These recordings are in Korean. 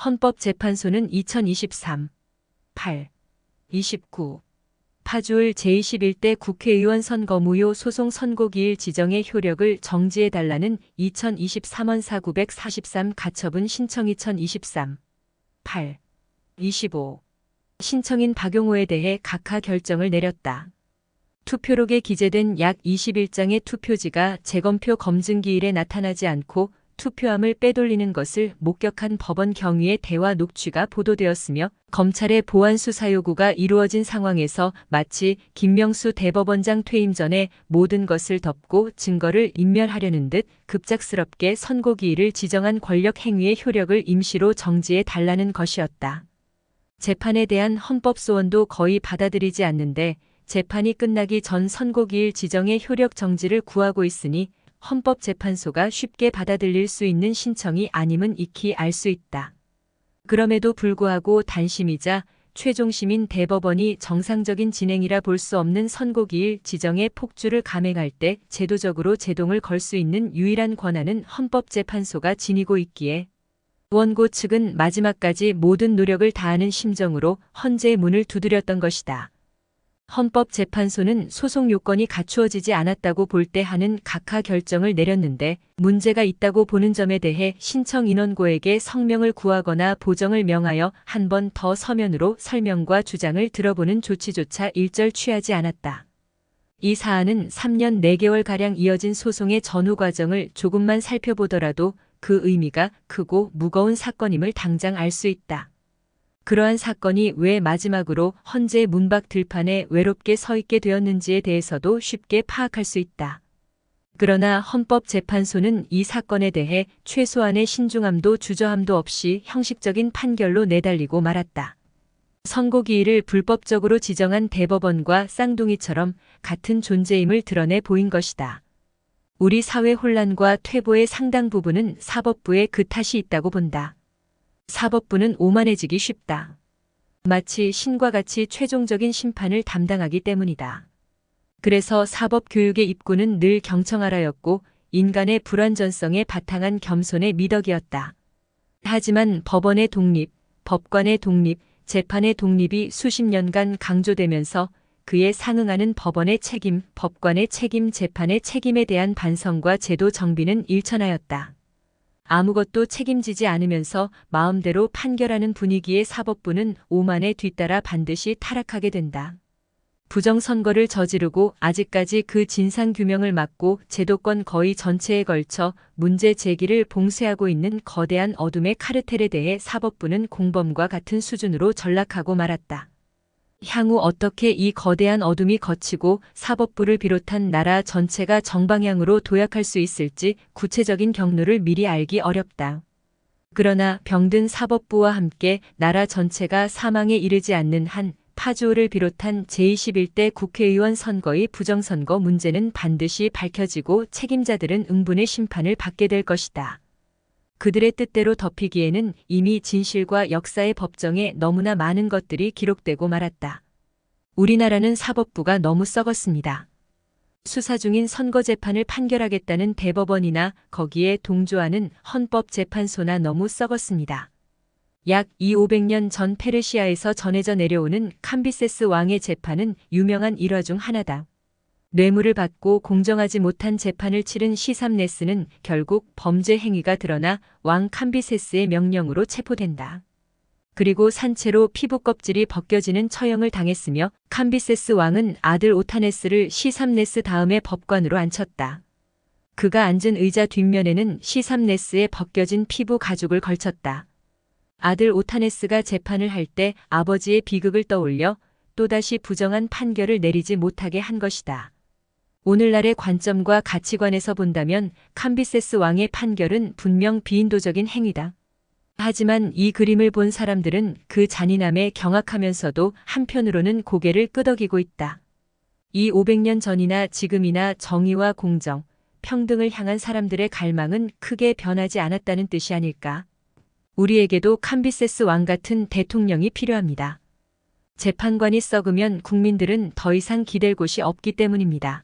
헌법재판소는 2023 8 29 파주을 제21대 국회의원 선거 무효 소송 선고기일 지정의 효력을 정지해달라는 2023원 4943 가처분 신청 2023 8 25 신청인 박용호에 대해 각하 결정을 내렸다. 투표록에 기재된 약 21장의 투표지가 재검표 검증기일에 나타나지 않고 투표함을 빼돌리는 것을 목격한 법원 경위의 대화 녹취가 보도되었으며 검찰의 보안 수사 요구가 이루어진 상황에서 마치 김명수 대법원장 퇴임 전에 모든 것을 덮고 증거를 인멸하려는 듯 급작스럽게 선고기일을 지정한 권력 행위의 효력을 임시로 정지해 달라는 것이었다. 재판에 대한 헌법 소원도 거의 받아들이지 않는데 재판이 끝나기 전 선고기일 지정의 효력 정지를 구하고 있으니 헌법재판소가 쉽게 받아들일 수 있는 신청이 아님은 익히 알 수 있다. 그럼에도 불구하고 단심이자 최종심인 대법원이 정상적인 진행이라 볼 수 없는 선고기일 지정의 폭주를 감행할 때 제도적으로 제동을 걸 수 있는 유일한 권한은 헌법재판소가 지니고 있기에 원고 측은 마지막까지 모든 노력을 다하는 심정으로 헌재의 문을 두드렸던 것이다. 헌법재판소는 소송 요건이 갖추어지지 않았다고 볼 때 하는 각하 결정을 내렸는데 문제가 있다고 보는 점에 대해 신청 인원고에게 성명을 구하거나 보정을 명하여 한 번 더 서면으로 설명과 주장을 들어보는 조치조차 일절 취하지 않았다. 이 사안은 3년 4개월가량 이어진 소송의 전후 과정을 조금만 살펴보더라도 그 의미가 크고 무거운 사건임을 당장 알 수 있다. 그러한 사건이 왜 마지막으로 헌재 문밖 들판에 외롭게 서 있게 되었는지에 대해서도 쉽게 파악할 수 있다. 그러나 헌법재판소는 이 사건에 대해 최소한의 신중함도 주저함도 없이 형식적인 판결로 내달리고 말았다. 선고기일을 불법적으로 지정한 대법원과 쌍둥이처럼 같은 존재임을 드러내 보인 것이다. 우리 사회 혼란과 퇴보의 상당 부분은 사법부에 그 탓이 있다고 본다. 사법부는 오만해지기 쉽다. 마치 신과 같이 최종적인 심판을 담당하기 때문이다. 그래서 사법교육의 입구는 늘 경청하라였고 인간의 불완전성에 바탕한 겸손의 미덕이었다. 하지만 법원의 독립, 법관의 독립, 재판의 독립이 수십 년간 강조되면서 그에 상응하는 법원의 책임, 법관의 책임, 재판의 책임에 대한 반성과 제도 정비는 일천하였다. 아무것도 책임지지 않으면서 마음대로 판결하는 분위기의 사법부는 오만에 뒤따라 반드시 타락하게 된다. 부정선거를 저지르고 아직까지 그 진상규명을 막고 제도권 거의 전체에 걸쳐 문제 제기를 봉쇄하고 있는 거대한 어둠의 카르텔에 대해 사법부는 공범과 같은 수준으로 전락하고 말았다. 향후 어떻게 이 거대한 어둠이 걷히고 사법부를 비롯한 나라 전체가 정방향으로 도약할 수 있을지 구체적인 경로를 미리 알기 어렵다. 그러나 병든 사법부와 함께 나라 전체가 사망에 이르지 않는 한 파주를 비롯한 제21대 국회의원 선거의 부정선거 문제는 반드시 밝혀지고 책임자들은 응분의 심판을 받게 될 것이다. 그들의 뜻대로 덮이기에는 이미 진실과 역사의 법정에 너무나 많은 것들이 기록되고 말았다. 우리나라는 사법부가 너무 썩었습니다. 수사 중인 선거재판을 판결하겠다는 대법원이나 거기에 동조하는 헌법재판소나 너무 썩었습니다. 약 500년 전 페르시아에서 전해져 내려오는 캄비세스 왕의 재판은 유명한 일화 중 하나다. 뇌물을 받고 공정하지 못한 재판을 치른 시삼네스는 결국 범죄 행위가 드러나 왕 캄비세스의 명령으로 체포된다. 그리고 산채로 피부 껍질이 벗겨지는 처형을 당했으며 캄비세스 왕은 아들 오타네스를 시삼네스 다음에 법관으로 앉혔다. 그가 앉은 의자 뒷면에는 시삼네스의 벗겨진 피부 가죽을 걸쳤다. 아들 오타네스가 재판을 할 때 아버지의 비극을 떠올려 또다시 부정한 판결을 내리지 못하게 한 것이다. 오늘날의 관점과 가치관에서 본다면 캄비세스 왕의 판결은 분명 비인도적인 행위다. 하지만 이 그림을 본 사람들은 그 잔인함에 경악하면서도 한편으로는 고개를 끄덕이고 있다. 이 500년 전이나 지금이나 정의와 공정, 평등을 향한 사람들의 갈망은 크게 변하지 않았다는 뜻이 아닐까. 우리에게도 캄비세스 왕 같은 대통령이 필요합니다. 재판관이 썩으면 국민들은 더 이상 기댈 곳이 없기 때문입니다.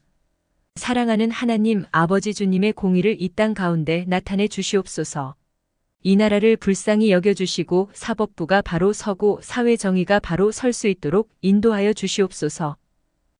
사랑하는 하나님 아버지 주님의 공의를 이 땅 가운데 나타내 주시옵소서. 이 나라를 불쌍히 여겨주시고 사법부가 바로 서고 사회 정의가 바로 설 수 있도록 인도하여 주시옵소서.